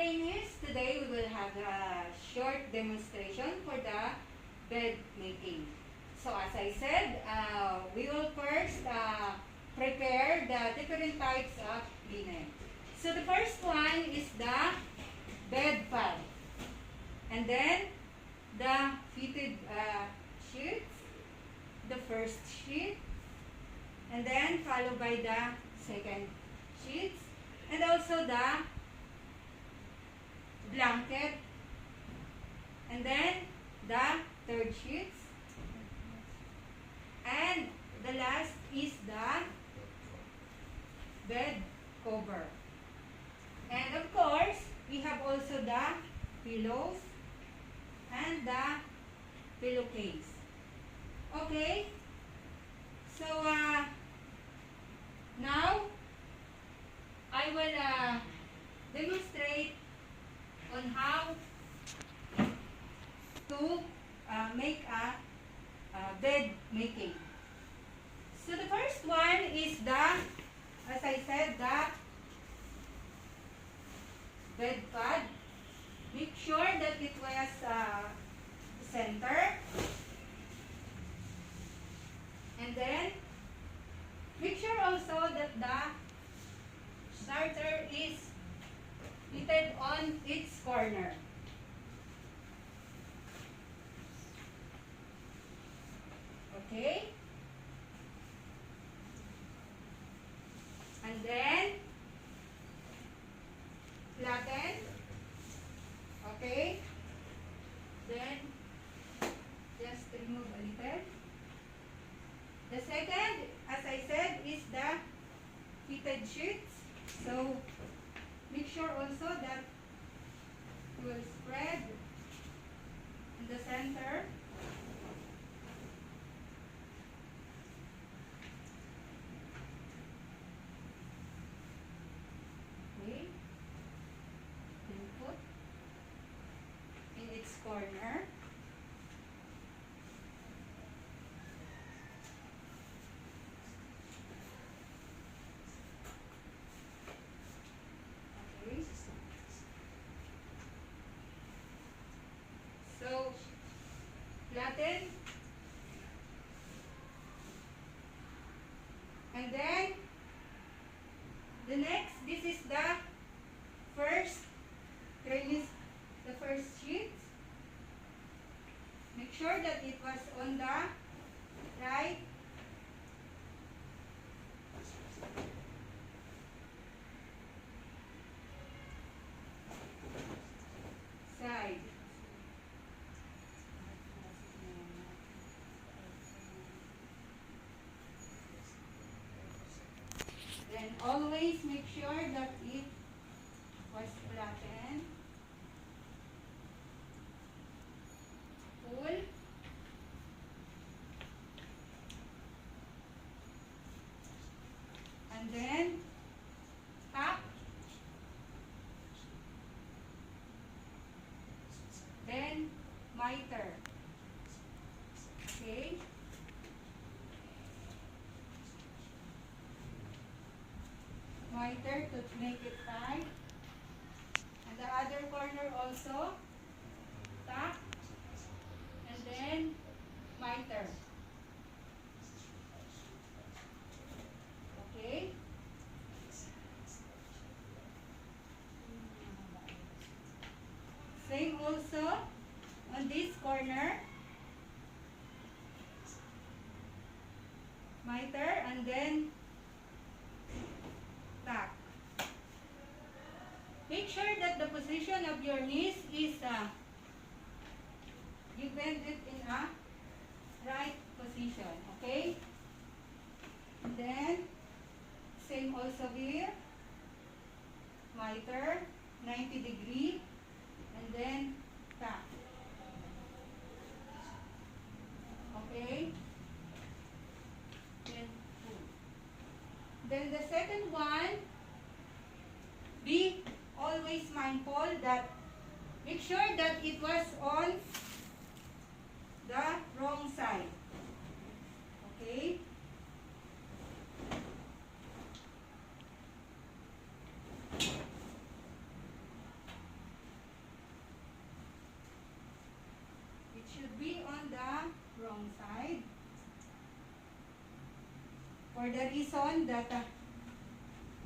trainees, today we will have a short demonstration for the bed making. So as I said, we will first prepare the different types of linen. So the first one is the bed pad. And then the fitted sheets, the first sheet, and then followed by the second sheets, and also the blanket, and then the third sheets, and the last is the bed cover. And of course, we have also the pillows and the pillowcase. Okay? So, now, I will demonstrate on how to make a bed making. So, the first one is the, as I said, the bed pad. Make sure that it was center. And then, make sure also that the starter is fitted on its corner. Okay? And then, flatten. Okay? Then, just remove a little. The second, as I said, is the fitted sheets. So, make sure also that you will spread in the center. Okay. Then put in its corner. So, flatten. And then, the next, this is the first the first sheet. Make sure that it was on the right side. Then always make sure that it was flattened. Pull. And then tap. Then miter. Okay. Miter to make it tight. And the other corner also. Tap. And then miter. Okay. Same also on this corner. Miter and then tack. Make sure that the position of your knees is you bend it in a right position, okay? And then same also here. Miter, 90 degree, and then tack. Okay? Then pull. Then the second one, be always mindful that make sure that it was on the wrong side. Okay? For the reason that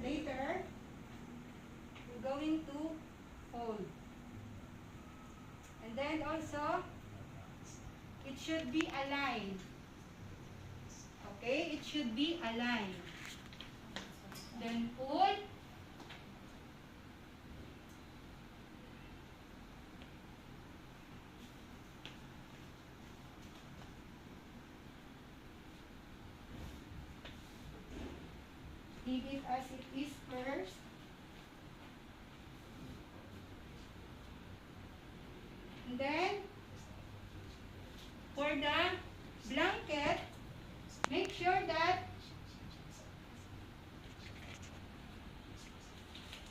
later we're going to fold. And then also, it should be aligned. Okay, it should be aligned. Then pull. Leave it as it is first. And then, for the blanket, make sure that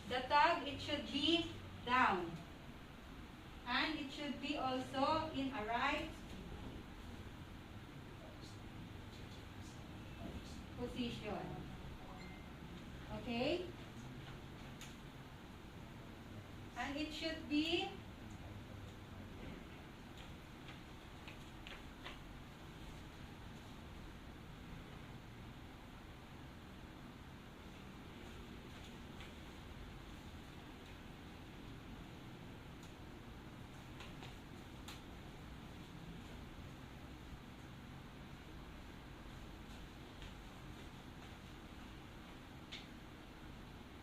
the tag, it should be down. And it should be also in a right position. Okay? And it should be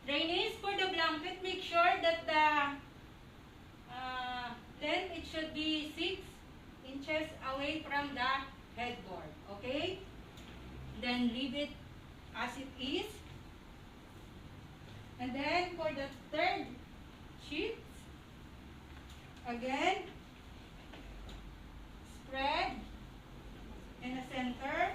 trainees, for the blanket, make sure that the length, it should be 6 inches away from the headboard. Okay? Then leave it as it is. And then for the third sheet, again, spread in the center.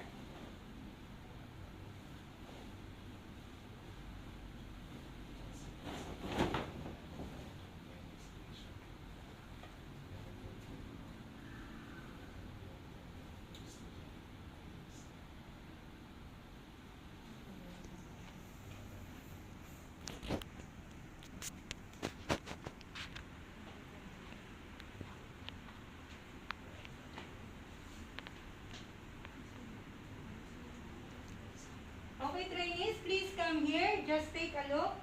Okay, trainees, please come here. Just take a look.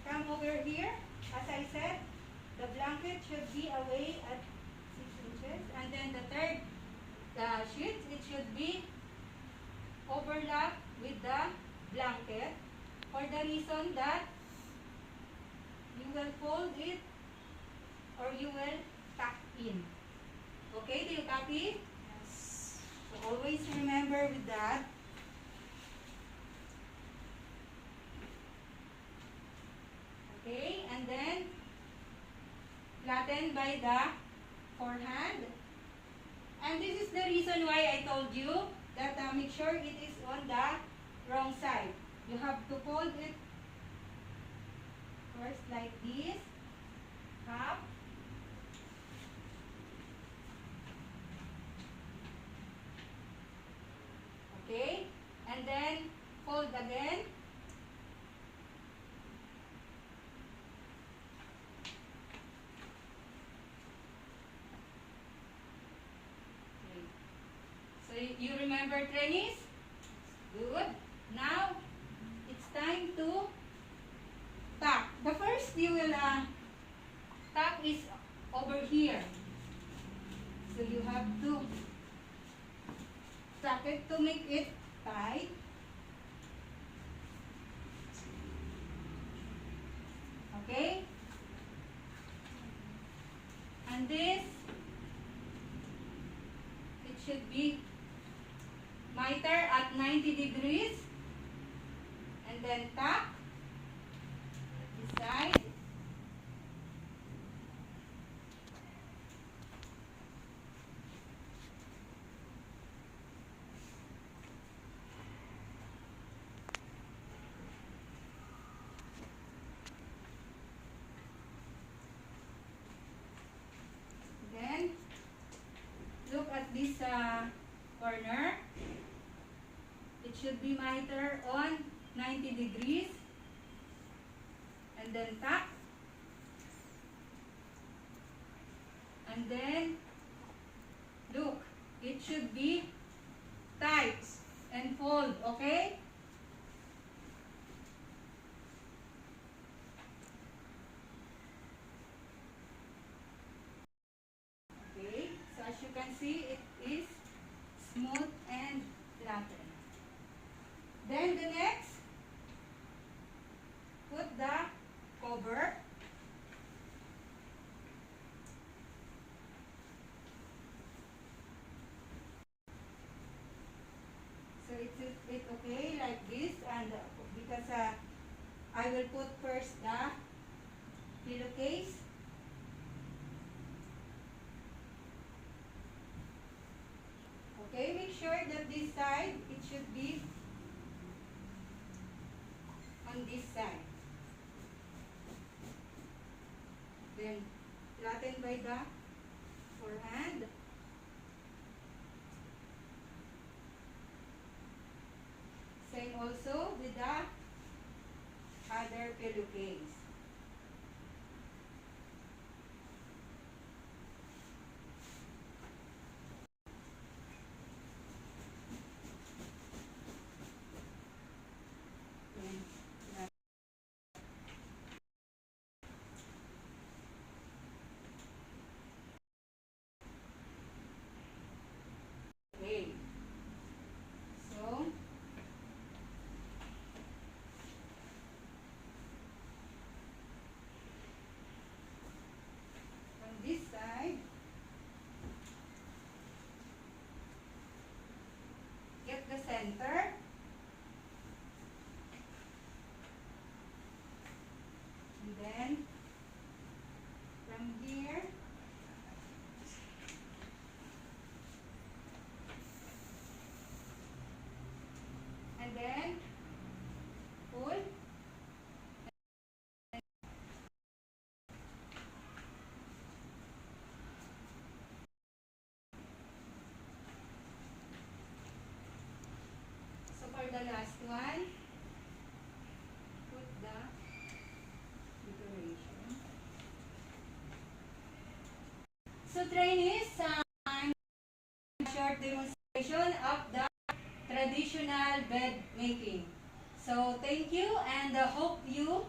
Come over here. As I said, the blanket should be away at 6 inches. And then the third sheet, it should be overlap with the blanket for the reason that you will fold it or you will tuck in. Okay, do you copy? Yes. So always remember with that. Okay, and then flatten by the forehand. And this is the reason why I told you that make sure it is on the wrong side. You have to fold it first like this, half. Okay, and then fold again. You remember, trainees? Good. Now, it's time to tuck. The first you will tuck is over here. So you have to tuck it to make it tight. Okay? And this, it should be miter at 90 degrees, and then tuck this side. Then look at this corner. It should be miter on 90 degrees, and then tuck, and then look, it should be tight and fold. Okay, can see it is smooth and flattened. Then the next, put the cover. So it's okay like this, and because I will put first the pillowcase. Okay, make sure that this side, it should be on this side. Then, flatten by the forehand. Same also with the other pillowcase. Okay. So, from this side, get the center. And then, from here, and then, pull. So, for the last one, put the decoration. So, trainees, short demonstration of the traditional bed making. So, thank you, and hope you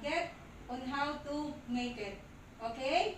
get on how to make it. Okay?